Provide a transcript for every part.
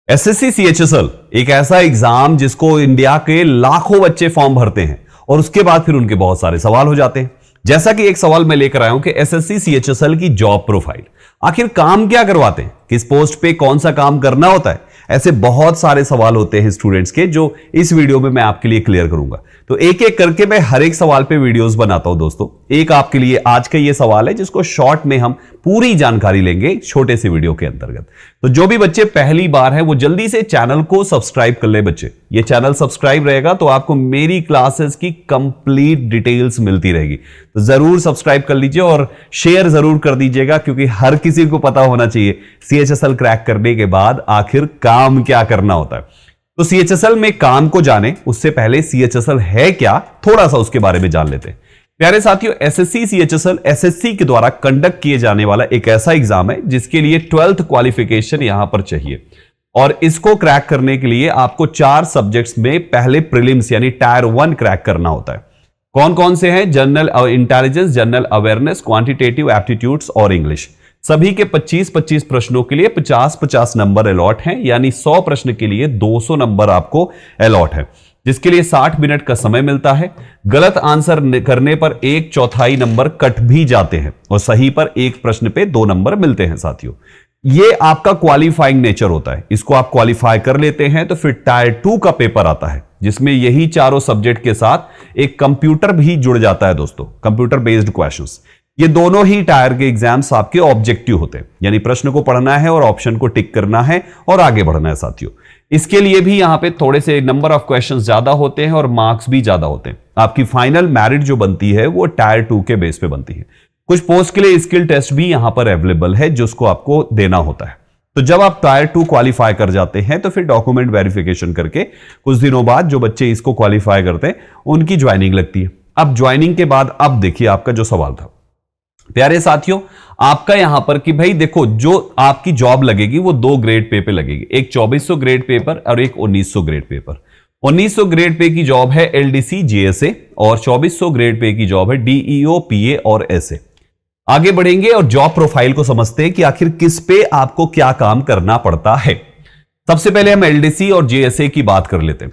SSC CHSL एक ऐसा exam जिसको इंडिया के लाखों बच्चे फॉर्म भरते हैं और उसके बाद फिर उनके बहुत सारे सवाल हो जाते हैं। जैसा कि एक सवाल मैं लेकर आया हूं कि एसएससी सीएचएसएल की जॉब प्रोफाइल, आखिर काम क्या करवाते हैं, किस पोस्ट पे कौन सा काम करना होता है, ऐसे बहुत सारे सवाल होते हैं स्टूडेंट्स के जो इस वीडियो में मैं आपके लिए क्लियर करूंगा। तो एक एक करके मैं हर एक सवाल पे वीडियोस बनाता हूं दोस्तों। एक आपके लिए आज का ये सवाल है जिसको शॉर्ट में हम पूरी जानकारी लेंगे छोटे से वीडियो के अंतर्गत। तो जो भी बच्चे पहली बार हैं वो जल्दी से चैनल को सब्सक्राइब कर ले बच्चे। ये चैनल सब्सक्राइब रहेगा तो आपको मेरी क्लासेस की कंप्लीट डिटेल्स मिलती रहेगी। तो जरूर सब्सक्राइब कर लीजिए और शेयर जरूर कर दीजिएगा, क्योंकि हर किसी को पता होना चाहिए सीएचएसएल क्रैक करने के बाद आखिर काम क्या करना होता है। तो सीएचएसएल में काम को जाने उससे पहले सीएचएसएल है क्या, थोड़ा सा उसके बारे में जान लेते हैं। प्यारे साथियों, एसएससी सीएचएसएल एसएससी के द्वारा कंडक्ट किए जाने वाला एक ऐसा एग्जाम है जिसके लिए 12th क्वालिफिकेशन यहां पर चाहिए और इसको क्रैक करने के लिए आपको 4 सब्जेक्ट्स में पहले प्रीलिम्स यानी टायर 1 क्रैक करना होता है। कौन कौन से हैं? General intelligence, general awareness, quantitative aptitudes और इंग्लिश। सभी के 25-25 प्रश्नों के लिए 50-50 नंबर अलॉट हैं, यानी 100 प्रश्न के लिए 200 नंबर आपको अलॉट है, जिसके लिए 60 मिनट का समय मिलता है। गलत आंसर करने पर 1/4 नंबर कट भी जाते हैं और सही पर एक प्रश्न पे 2 नंबर मिलते हैं साथियों। ये आपका क्वालिफाइंग नेचर होता है। इसको आप क्वालिफाई कर लेते हैं तो फिर टायर 2 का पेपर आता है जिसमें यही चारों सब्जेक्ट के साथ एक कंप्यूटर भी जुड़ जाता है दोस्तों, कंप्यूटर बेस्ड क्वेश्चंस। ये दोनों ही टायर के एग्जाम्स आपके ऑब्जेक्टिव होते हैं, यानी प्रश्न को पढ़ना है और ऑप्शन को टिक करना है और आगे बढ़ना है साथियों। इसके लिए भी यहां पे थोड़े से नंबर ऑफ क्वेश्चंस ज्यादा होते हैं और मार्क्स भी ज्यादा होते हैं। आपकी फाइनल मेरिट जो बनती है वो टायर 2 के बेस पे बनती है। कुछ पोस्ट के लिए स्किल टेस्ट भी यहां पर अवेलेबल है जिसको आपको देना होता है। तो जब आप टायर 2 क्वालिफाई कर जाते हैं तो फिर डॉक्यूमेंट वेरिफिकेशन करके कुछ दिनों बाद जो बच्चे इसको क्वालिफाई करते हैं उनकी ज्वाइनिंग लगती है। अब ज्वाइनिंग के बाद अब देखिए आपका जो सवाल था प्यारे साथियों, आपका यहां पर कि भाई देखो जो आपकी जॉब लगेगी वो 2 ग्रेड पे लगेगी, एक 2400 ग्रेड पेपर और एक 1900 ग्रेड पेपर। 1900 ग्रेड पे की जॉब है एलडीसी जीएसए और 2400 ग्रेड पे की जॉब है डीईओ पीए और एसए। आगे बढ़ेंगे और जॉब प्रोफाइल को समझते हैं कि आखिर किस पे आपको क्या काम करना पड़ता है। सबसे पहले हम एलडीसी और जीएसए की बात कर लेते हैं।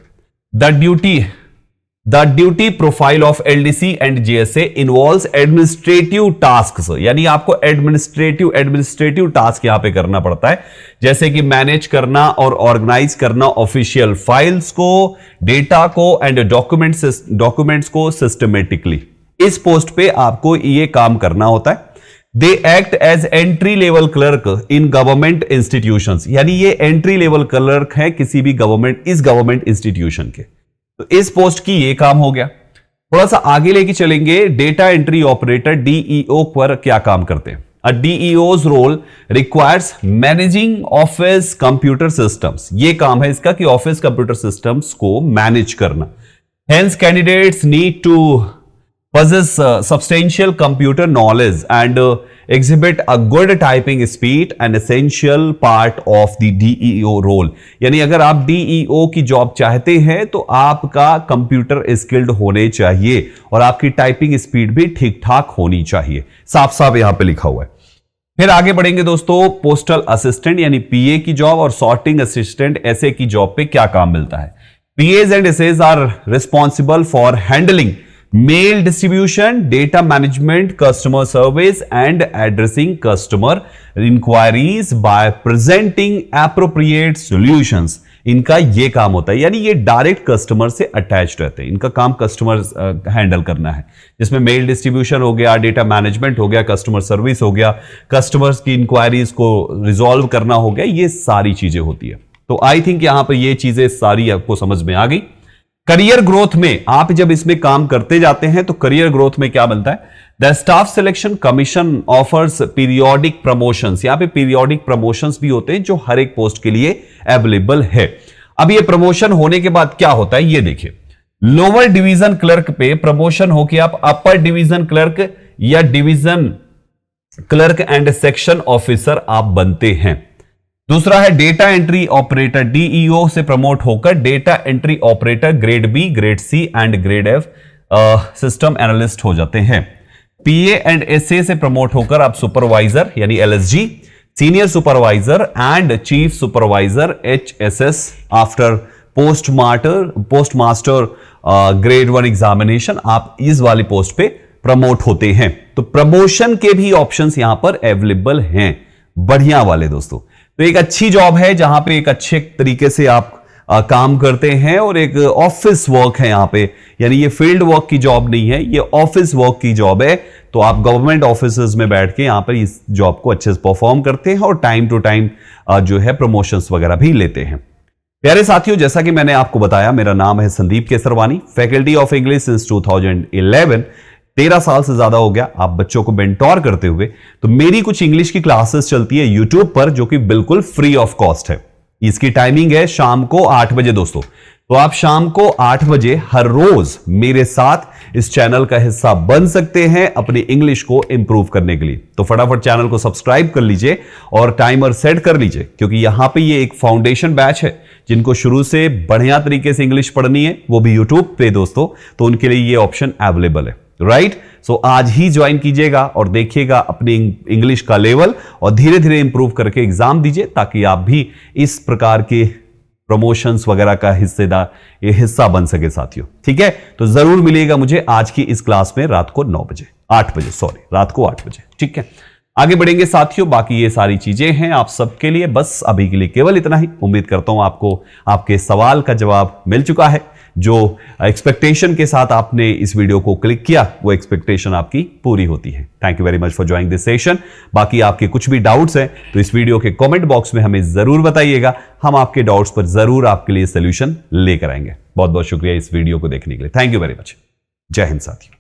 The duty profile of LDC and GSA involves administrative tasks, यानी आपको एडमिनिस्ट्रेटिव टास्क यहां पे करना पड़ता है, जैसे कि मैनेज करना और ऑर्गेनाइज करना ऑफिशियल फाइल्स को, डेटा को एंड डॉक्यूमेंट्स को सिस्टमेटिकली। इस पोस्ट पे आपको ये काम करना होता है। They act as entry level clerk in government institutions, यानी ये एंट्री लेवल क्लर्क है किसी भी गवर्नमेंट इंस्टीट्यूशन के। तो इस पोस्ट की ये काम हो गया। थोड़ा सा आगे लेके चलेंगे, डेटा एंट्री ऑपरेटर डीईओ पर क्या काम करते हैं। A DEO's role requires managing office computer systems. ये काम है इसका कि ऑफिस कंप्यूटर सिस्टम्स को मैनेज करना। Hence candidates need to possess substantial computer knowledge and exhibit a good typing speed, an essential part of the DEO role। यानी अगर आप DEO की जॉब चाहते हैं तो आपका कंप्यूटर स्किल्ड होने चाहिए और आपकी टाइपिंग स्पीड भी ठीक ठाक होनी चाहिए, साफ साफ यहां पे लिखा हुआ है। फिर आगे बढ़ेंगे दोस्तों, पोस्टल असिस्टेंट यानी पीए की जॉब और सॉर्टिंग असिस्टेंट एसए की जॉब पे क्या काम मिलता है। PAs and SAs are responsible for handling mail distribution, data management, customer service and addressing customer inquiries by presenting appropriate solutions. इनका ये काम होता है, यानी ये डायरेक्ट कस्टमर से अटैच रहते हैं। इनका काम कस्टमर हैंडल करना है, जिसमें मेल डिस्ट्रीब्यूशन हो गया, डेटा मैनेजमेंट हो गया, कस्टमर सर्विस हो गया, कस्टमर्स की इंक्वायरीज को रिजॉल्व करना हो गया, ये सारी चीजें होती है। तो आई थिंक यहां पर ये चीजें सारी आपको समझ में आ गई। करियर ग्रोथ में आप जब इसमें काम करते जाते हैं तो करियर ग्रोथ में क्या मिलता है। The staff selection commission offers periodic promotions. यहां पे पीरियोडिक प्रमोशंस भी होते हैं जो हर एक पोस्ट के लिए अवेलेबल है। अब ये प्रमोशन होने के बाद क्या होता है ये देखिए। लोअर डिवीजन क्लर्क पे प्रमोशन होकर आप अपर डिवीजन क्लर्क या division clerk and section officer आप बनते हैं। दूसरा है डेटा एंट्री ऑपरेटर, डीईओ से प्रमोट होकर data entry operator grade B, grade C and grade F system analyst हो जाते हैं। पीए एंड एसए से प्रमोट होकर आप सुपरवाइजर यानी LSG, senior supervisor and chief supervisor HSS after postmaster grade 1 examination, आप इस वाली पोस्ट पे प्रमोट होते हैं। तो प्रमोशन के भी ऑप्शंस यहां पर अवेलेबल हैं, बढ़िया वाले दोस्तों। तो एक अच्छी जॉब है जहां पे एक अच्छे तरीके से आप काम करते हैं और एक ऑफिस वर्क है यहां पे, यानी ये फील्ड वर्क की जॉब नहीं है, ये ऑफिस वर्क की जॉब है। तो आप गवर्नमेंट ऑफिसेज में बैठ के यहां पर इस जॉब को अच्छे से परफॉर्म करते हैं और टाइम टू टाइम जो है प्रमोशंस वगैरह भी लेते हैं। प्यारे साथियों, जैसा कि मैंने आपको बताया, मेरा नाम है Sandeep Kesarwani, faculty of English since 2011। 13 साल से ज्यादा हो गया आप बच्चों को मेंटोर करते हुए। तो मेरी कुछ इंग्लिश की क्लासेस चलती है यूट्यूब पर, जो कि बिल्कुल फ्री ऑफ कॉस्ट है। इसकी टाइमिंग है शाम को 8 बजे दोस्तों। तो आप शाम को 8 बजे हर रोज मेरे साथ इस चैनल का हिस्सा बन सकते हैं अपनी इंग्लिश को इंप्रूव करने के लिए। तो फटाफट चैनल को सब्सक्राइब कर लीजिए और टाइमर सेट कर लीजिए, क्योंकि यहां पे ये एक फाउंडेशन बैच है। जिनको शुरू से बढ़िया तरीके से इंग्लिश पढ़नी है, वो भी यूट्यूब पे दोस्तों, तो उनके लिए ये ऑप्शन अवेलेबल है, राइट। सो आज ही ज्वाइन कीजिएगा और देखिएगा अपनी इंग्लिश का लेवल, और धीरे धीरे इंप्रूव करके एग्जाम दीजिए, ताकि आप भी इस प्रकार के प्रमोशंस वगैरह का हिस्सा बन सके साथियों। ठीक है, तो जरूर मिलिएगा मुझे आज की इस क्लास में रात को 8 बजे। ठीक है, आगे बढ़ेंगे साथियों। बाकी ये सारी चीजें हैं आप सबके लिए, बस अभी के लिए केवल इतना ही। उम्मीद करता हूं आपको आपके सवाल का जवाब मिल चुका है। जो एक्सपेक्टेशन के साथ आपने इस वीडियो को क्लिक किया, वो एक्सपेक्टेशन आपकी पूरी होती है। Thank you very much for joining this session. बाकी आपके कुछ भी डाउट्स हैं तो इस वीडियो के कमेंट बॉक्स में हमें जरूर बताइएगा, हम आपके डाउट्स पर जरूर आपके लिए सोल्यूशन लेकर आएंगे। बहुत बहुत शुक्रिया इस वीडियो को देखने के लिए। Thank you very much. जय हिंद साथियों।